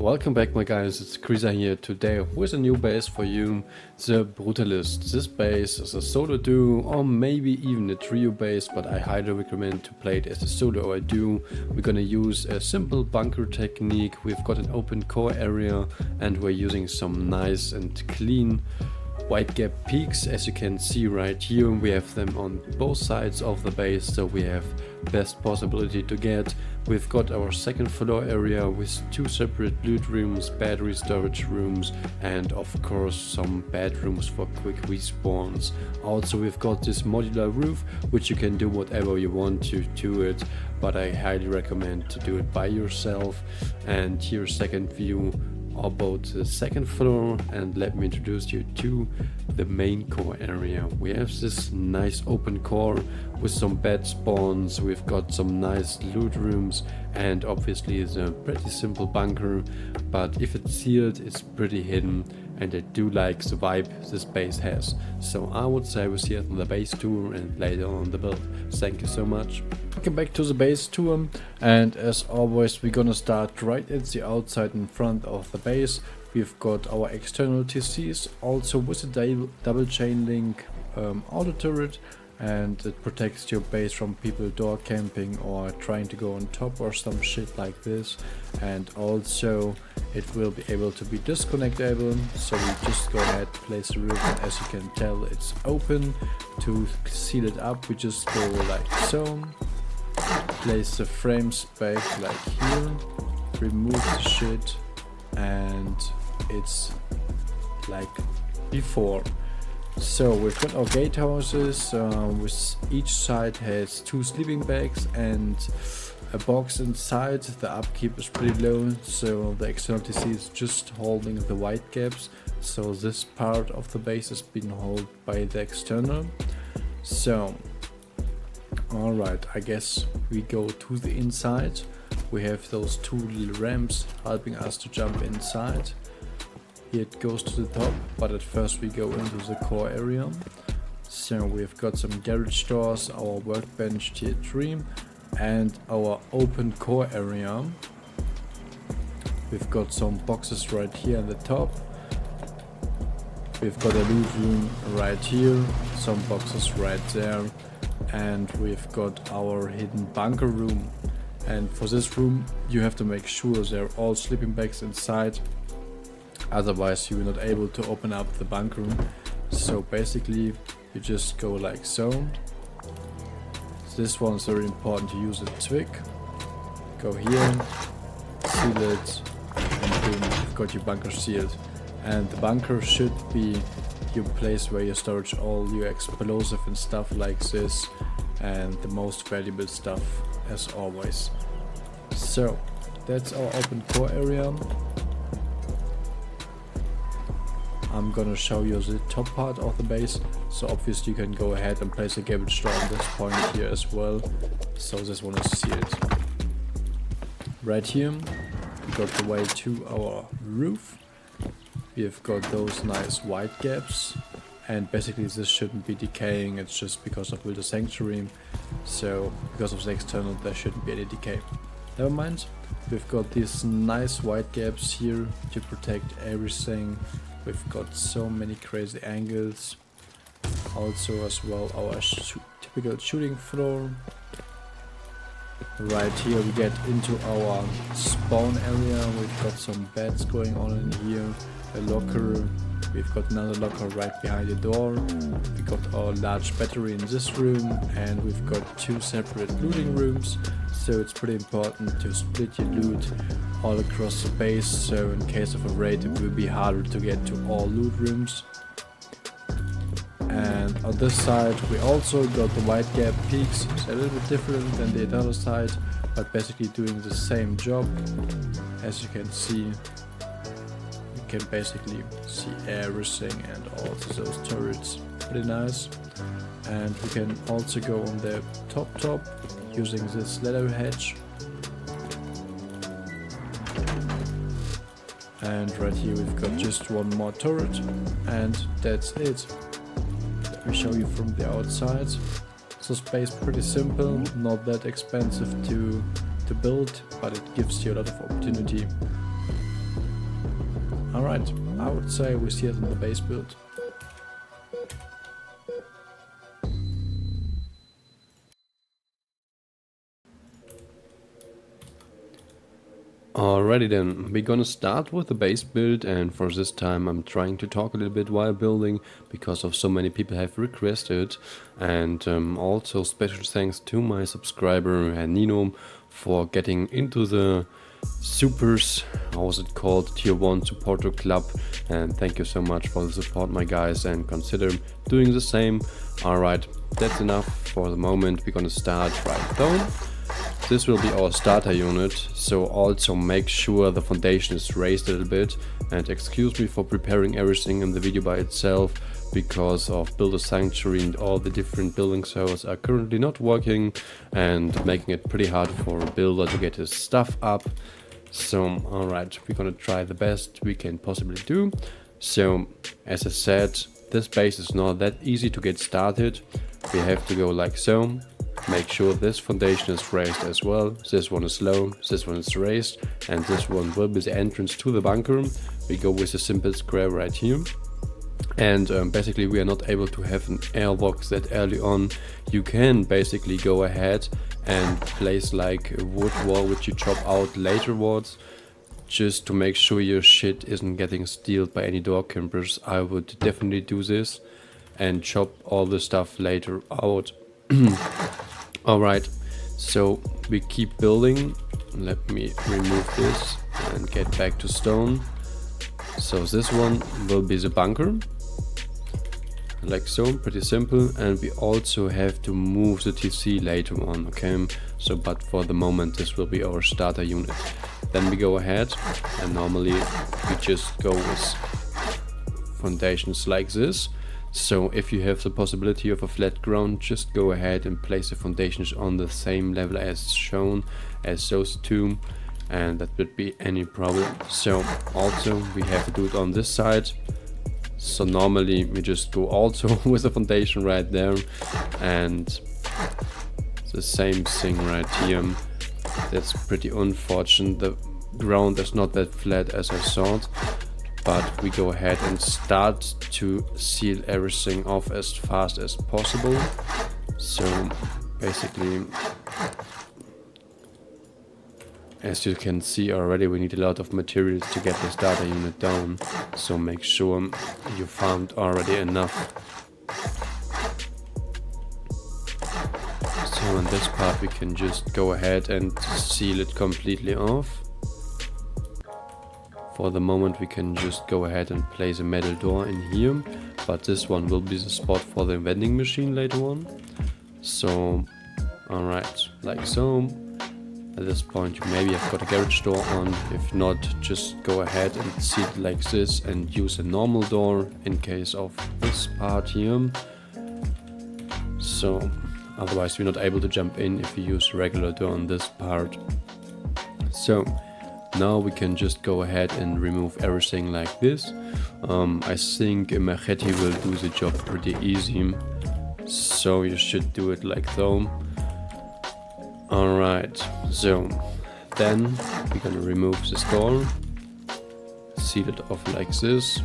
Welcome back my guys, it's Krisa here today with a new base for you, the Brutalist. This base is a solo duo or maybe even a trio base, but I highly recommend to play it as a solo or a duo. We're gonna use a simple bunker technique. We've got an open core area and we're using some nice and clean wide gap peaks. As you can see right here, we have them on both sides of the base, so we have best possibility to get. We've got our second floor area with two separate loot rooms, battery storage rooms, and of course some bedrooms for quick respawns. Also we've got this modular roof, which you can do whatever you want to it, but I highly recommend to do it by yourself. And here's second view about the second floor, and let me introduce you to the main core area. We have this nice open core with some bed spawns, we've got some nice loot rooms, and obviously it's a pretty simple bunker, but if it's sealed it's pretty hidden, and I do like the vibe this base has. So I would say we'll see it on the base tour and later on the build. Thank you so much. Welcome back to the base tour, and as always we're gonna start right at the outside in front of the base. We've got our external TCs, also with a double chain link auto turret, and it protects your base from people door camping or trying to go on top or some shit like this. And also it will be able to be disconnectable, so we just go ahead, place the roof, and as you can tell it's open. To seal it up we just go like so, place the frames back like here, remove the shit, and it's like before. So we've got our gatehouses, with each side has two sleeping bags and a box inside. The upkeep is pretty low, so the external TC is just holding the Widegaps, so this part of the base is being held by the external. So alright, I guess we go to the inside. We have those two little ramps helping us to jump inside. Here it goes to the top, but at first we go into the core area. So we've got some garage doors, our workbench tier 3, and our open core area. We've got some boxes right here at the top. We've got a loot room right here, some boxes right there, and we've got our hidden bunker room. And for this room you have to make sure there are all sleeping bags inside, otherwise you're not able to open up the bunker room. So basically you just go like so. This one's very important to use a twig. Go here, seal it, and boom, you've got your bunker sealed. And the bunker should be your place where you storage all your explosive and stuff like this, and the most valuable stuff as always. So that's our open core area. I'm gonna show you the top part of the base, so obviously you can go ahead and place a garage door on this point here as well. So this one is sealed. Right here we got the way to our roof. We've got those nice white gaps, and basically this shouldn't be decaying, it's just because of Wilder Sanctuary, so because of the external there shouldn't be any decay. Never mind, we've got these nice white gaps here to protect everything. We've got so many crazy angles. Also as well our typical shooting floor. Right here we get into our spawn area. We've got some beds going on in here, a locker. We've got another locker right behind the door. We got our large battery in this room, and we've got two separate looting rooms. So it's pretty important to split your loot all across the base, so in case of a raid it will be harder to get to all loot rooms. And on this side we also got the wide gap peaks. It's a little bit different than the other side, but basically doing the same job. As you can see, you can basically see everything and all of those turrets. Pretty nice. And we can also go on the top using this ladder hedge. And right here we've got just one more turret, and that's it. Let me show you from the outside. So space pretty simple, not that expensive to build, but it gives you a lot of opportunity. Alright, I would say we see it in the base build. Alrighty then, we're gonna start with the base build, and for this time I'm trying to talk a little bit while building because of so many people have requested, and also special thanks to my subscriber Nino for getting into the supers, how was it called, tier 1 supporter club, and thank you so much for the support my guys, and consider doing the same. Alright, that's enough for the moment, we're gonna start right down. This will be our starter unit, so also make sure the foundation is raised a little bit, and excuse me for preparing everything in the video by itself because of Builder Sanctuary and all the different building servers are currently not working and making it pretty hard for a builder to get his stuff up. So alright, we're gonna try the best we can possibly do. So as I said, this base is not that easy to get started. We have to go like so. Make sure this foundation is raised as well. This one is low, this one is raised, and this one will be the entrance to the bunker. We go with a simple square right here. And basically we are not able to have an airlock that early on. You can basically go ahead and place like a wood wall which you chop out laterwards, just to make sure your shit isn't getting stealed by any door campers. I would definitely do this and chop all the stuff later out. Alright, so we keep building. Let me remove this and get back to stone. So this one will be the bunker, like so, pretty simple. And we also have to move the TC later on, okay? So but for the moment this will be our starter unit. Then we go ahead and normally we just go with foundations like this. So if you have the possibility of a flat ground, just go ahead and place the foundations on the same level as shown as those two, and that would be any problem. So also we have to do it on this side. So normally we just go also with the foundation right there, and the same thing right here. That's pretty unfortunate. The ground is not that flat as I thought. But we go ahead and start to seal everything off as fast as possible. So basically, as you can see already, we need a lot of materials to get the starter unit down. So make sure you found already enough. So on this part we can just go ahead and seal it completely off. For the moment we can just go ahead and place a metal door in here, but this one will be the spot for the vending machine later on. So alright, like so. At this point you maybe have got a garage door on, if not just go ahead and seal it like this and use a normal door in case of this part here. So otherwise we're not able to jump in if you use a regular door on this part. So now we can just go ahead and remove everything like this. I think a machete will do the job pretty easy, so you should do it like so. Alright, so then we're gonna remove this door, seal it off like this,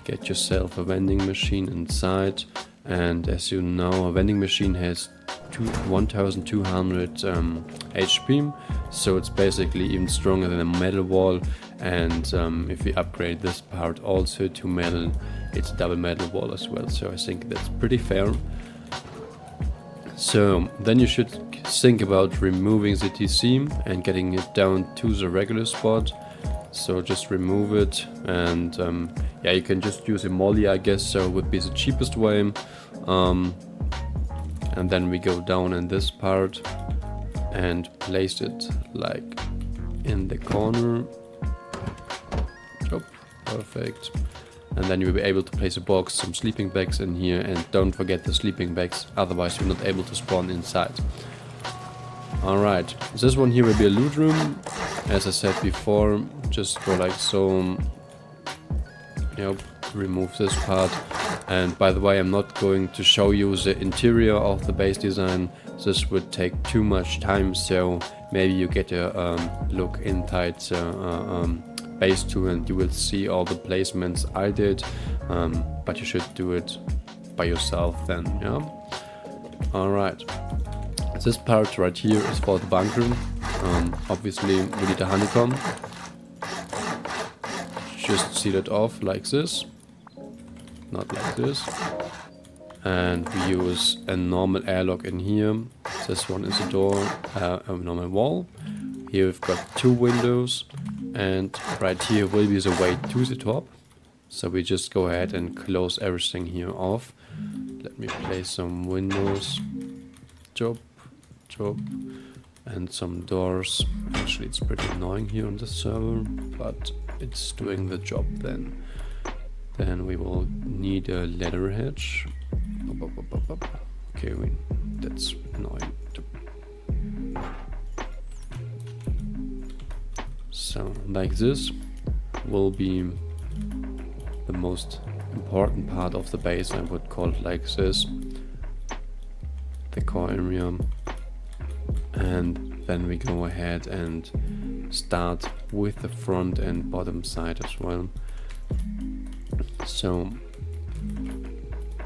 get yourself a vending machine inside, and as you know, a vending machine has 1200 HP, so it's basically even stronger than a metal wall. And if we upgrade this part also to metal, it's a double metal wall as well, so I think that's pretty fair. So then you should think about removing the TC and getting it down to the regular spot. So just remove it, and yeah, you can just use a molly, I guess, so it would be the cheapest way. And then we go down in this part and place it like in the corner. Oh, perfect. And then you'll be able to place a box, some sleeping bags in here, and don't forget the sleeping bags, otherwise you're not able to spawn inside. Alright, this one here will be a loot room. As I said before, just go like so. Yep, remove this part. And by the way, I'm not going to show you the interior of the base design. This would take too much time, so maybe you get a look inside the base tool and you will see all the placements I did, but you should do it by yourself then, yeah? Alright, this part right here is for the bunkering. Obviously we need a honeycomb. Just seal it off like this, not like this. And we use a normal airlock in here. This one is a door, a normal wall. Here we've got 2 windows, and right here will be the way to the top. So we just go ahead and close everything here off. Let me place some windows, chop, and some doors. Actually, it's pretty annoying here on the server, but it's doing the job then. Then we will need a ladder hedge. Okay, that's annoying. So, like this will be the most important part of the base. I would call it like this, the core area. And then we go ahead and start with the front and bottom side as well. So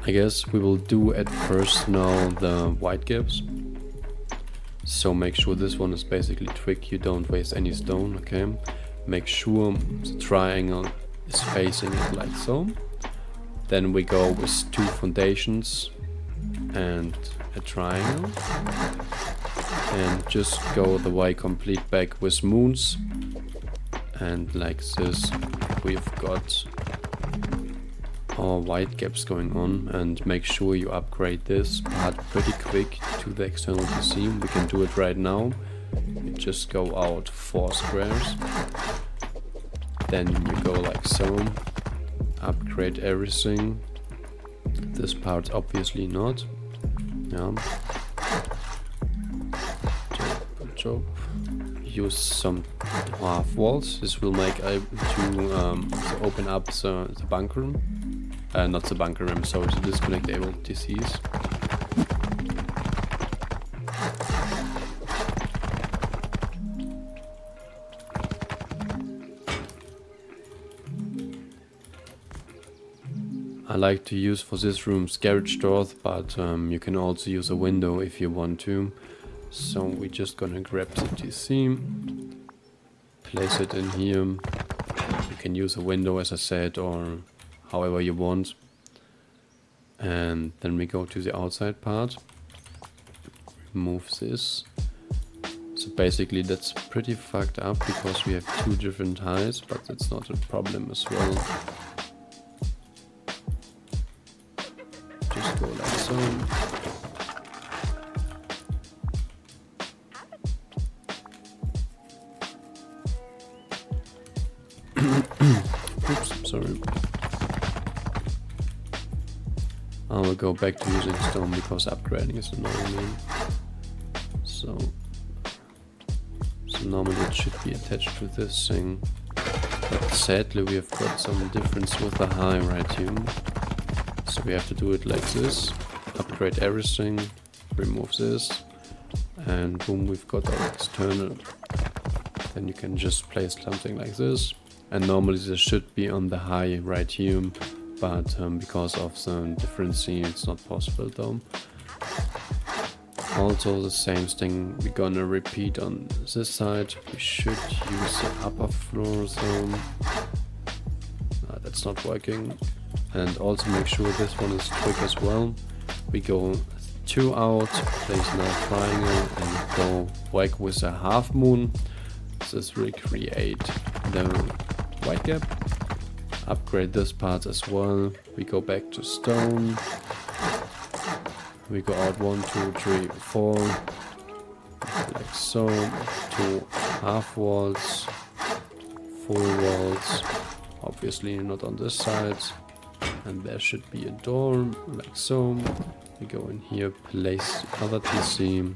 I guess we will do at first now the Widegaps. So make sure this one is basically twigged, you don't waste any stone, okay? Make sure the triangle is facing it like so. Then we go with 2 foundations and a triangle. And just go the way complete back with moons. And like this we've got our Widegaps going on, and make sure you upgrade this part pretty quick to the external PC. We can do it right now. You just go out 4 squares, then you go like so, upgrade everything. This part obviously not, yeah. Chop. Use some half walls. This will make able to open up the bunker room. Not the bunker room, sorry, the disconnectable DCs. I like to use for this room's garage doors, but you can also use a window if you want to. So we're just gonna grab the DC, place it in here. You can use a window as I said, or however you want. And then we go to the outside part. Remove this. So basically that's pretty fucked up because we have 2 different heights, but that's not a problem as well. Just go like so. Oops, sorry. I will go back to using stone because upgrading is annoying me. So normally it should be attached to this thing. But sadly we have got some difference with the high right here. So we have to do it like this. Upgrade everything. Remove this. And boom, we've got our external. Then you can just place something like this. And normally this should be on the high right here, but because of the difference it's not possible though. Also the same thing we're gonna repeat on this side. We should use the upper floor zone. That's not working. And also make sure this one is quick as well. We go 2 out, place another triangle and go back with a half moon. This will create the Widegap. Upgrade this part as well. We go back to stone. We go out 1, 2, 3, 4. Like so. 2 half walls. Full walls. Obviously not on this side. And there should be a door. Like so. We go in here, place the other TC.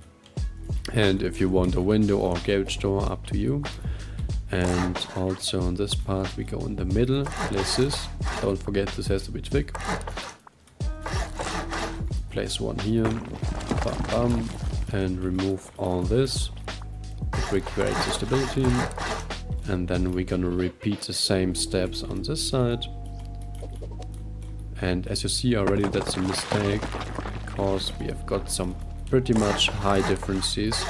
And if you want a window or garage door, up to you. And also on this part we go in the middle, place this. Don't forget this has to be thick. Place one here, bam, bam, and remove all this. It will create the stability. And then we're gonna repeat the same steps on this side. And as you see already, that's a mistake, because we have got some pretty much high differences,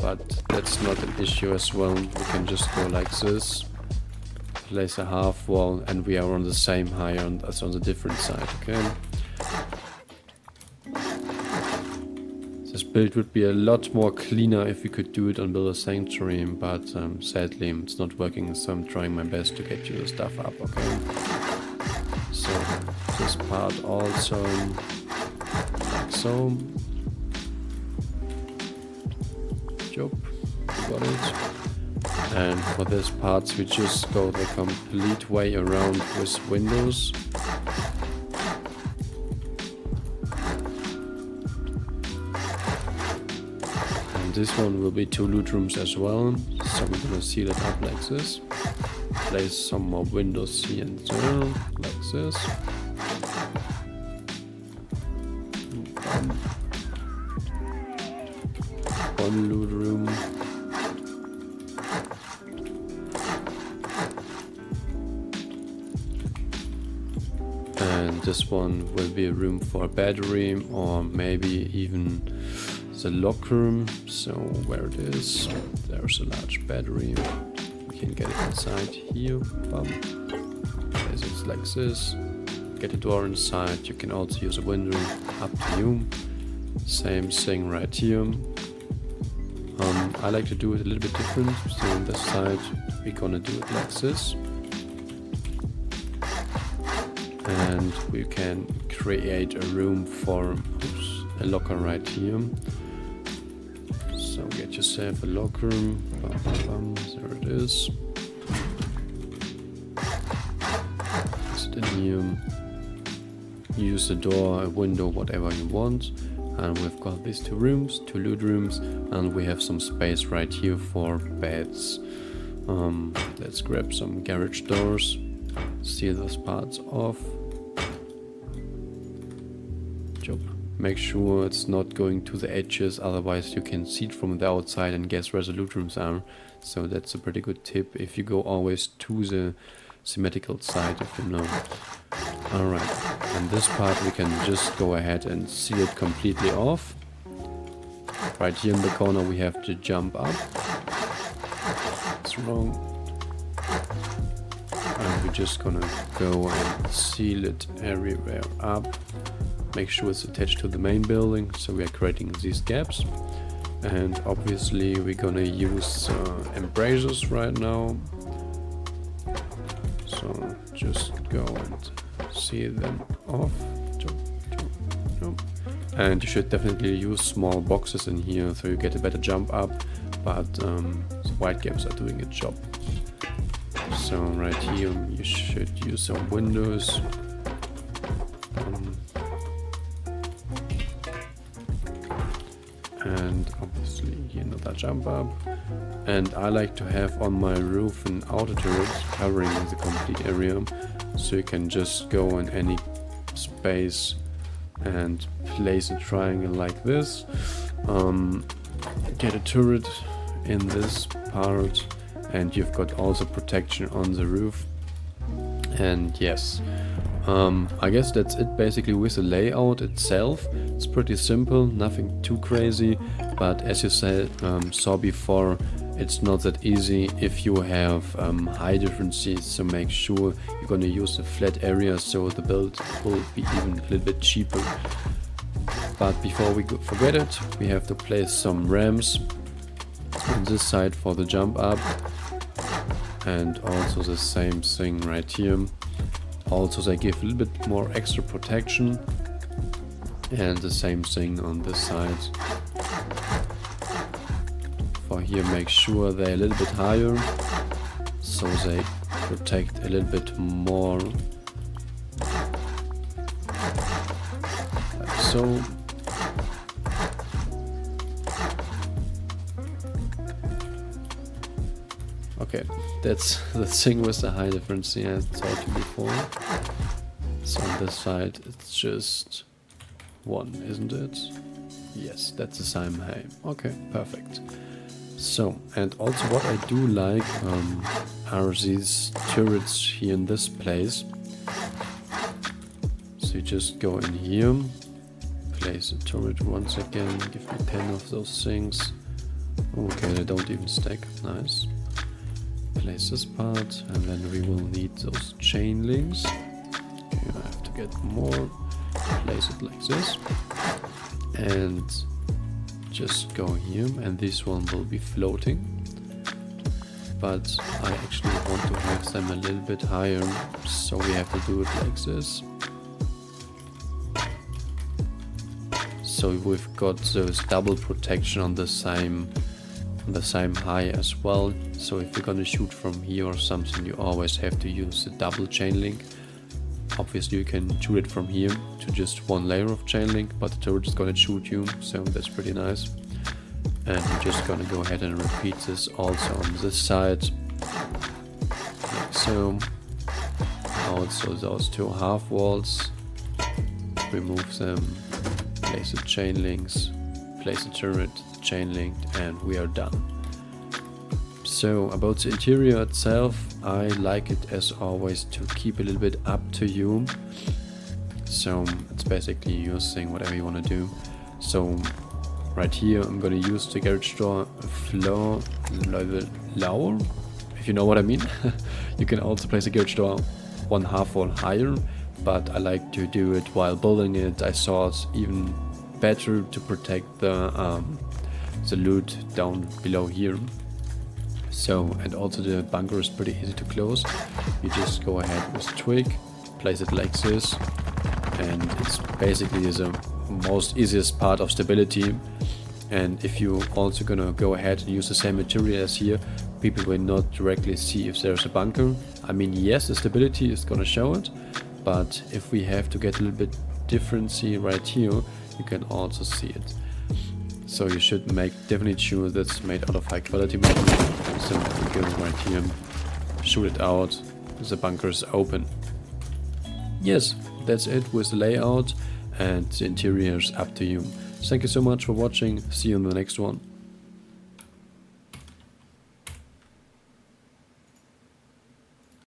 but that's not an issue as well. We can just go like this, place a half wall, and we are on the same height as on the different side, okay? This build would be a lot more cleaner if we could do it on Builder Sanctuary, but sadly it's not working, so I'm trying my best to get you the stuff up, okay? So this part also like so. Job, got it. And for this parts we just go the complete way around with windows. And this one will be 2 loot rooms as well, so we're gonna seal it up like this. Place some more windows here and there, like this. One loot room. And this one will be a room for a battery, or maybe even the locker room. So where it is, there's a large battery. We can get it inside here. Place it like this. Get a door inside. You can also use a window, up to you. Same thing right here. I like to do it a little bit different. So on this side we're gonna do it like this. And we can create a room for a locker right here. So get yourself a locker room. There it is. Place it in here. Use the door, a window, whatever you want. And we've got these 2 rooms, 2 loot rooms, and we have some space right here for beds. Let's grab some garage doors, seal those parts off. Job. Make sure it's not going to the edges, otherwise you can see it from the outside and guess where the loot rooms are. So that's a pretty good tip if you go always to the symmetrical side, if you know. Alright, and this part we can just go ahead and seal it completely off. Right here in the corner we have to jump up. It's wrong. And we're just gonna go and seal it everywhere up. Make sure it's attached to the main building, so we are creating these gaps. And obviously we're gonna use embrasures right now. So just go and seal them off. And you should definitely use small boxes in here so you get a better jump up, but the Widegaps are doing a job. So right here you should use some windows. And obviously here another jump up. And I like to have on my roof an outer turret covering the complete area, so you can just go in any space and place a triangle like this. Get a turret in this part, and you've got also protection on the roof. And yes, I guess that's it basically with the layout itself. It's pretty simple, nothing too crazy, but as you saw before, it's not that easy if you have high differences, so make sure you're going to use a flat area so the build will be even a little bit cheaper. But before we forget it, we have to place some ramps on this side for the jump up, and also the same thing right here. Also they give a little bit more extra protection, and the same thing on this side. For here, make sure they're a little bit higher, so they protect a little bit more, like so. Okay, that's the thing with the high difference I told you before. So on this side it's just 1, isn't it? Yes, that's the same height. Okay, perfect. So, and also what I do like are these turrets here in this place. So you just go in here, place a turret once again, give me 10 of those things. Okay, they don't even stack, nice. Place this part, and then we will need those chain links. Okay, I have to get more, place it like this. And just go here, and this one will be floating, but I actually want to have them a little bit higher, so we have to do it like this. So we've got those double protection on the same high as well. So if you're gonna shoot from here or something, you always have to use the double chain link. Obviously you can shoot it from here to just one layer of chain link, but the turret is gonna shoot you, so that's pretty nice. And we're just gonna go ahead and repeat this also on this side, like so. Also those two half walls, remove them, place the chain links, place the turret, chain linked, and we are done. So about the interior itself, I like it as always to keep a little bit up to you. So it's basically your thing, whatever you want to do. So right here I'm gonna use the garage door floor level lower, if you know what I mean. You can also place a garage door one half wall higher, but I like to do it while building it. I saw it's even better to protect the loot down below here. So, and also the bunker is pretty easy to close. You just go ahead with twig, place it like this, and it's basically the most easiest part of stability. And if you also gonna go ahead and use the same material as here, people will not directly see if there's a bunker. I mean, yes, the stability is gonna show it, but if we have to get a little bit differency right here, you can also see it. So you should make definitely sure that's made out of high quality material. So we go right here, shoot it out, the bunker is open. Yes, that's it with the layout, and the interior is up to you. Thank you so much for watching, see you in the next one.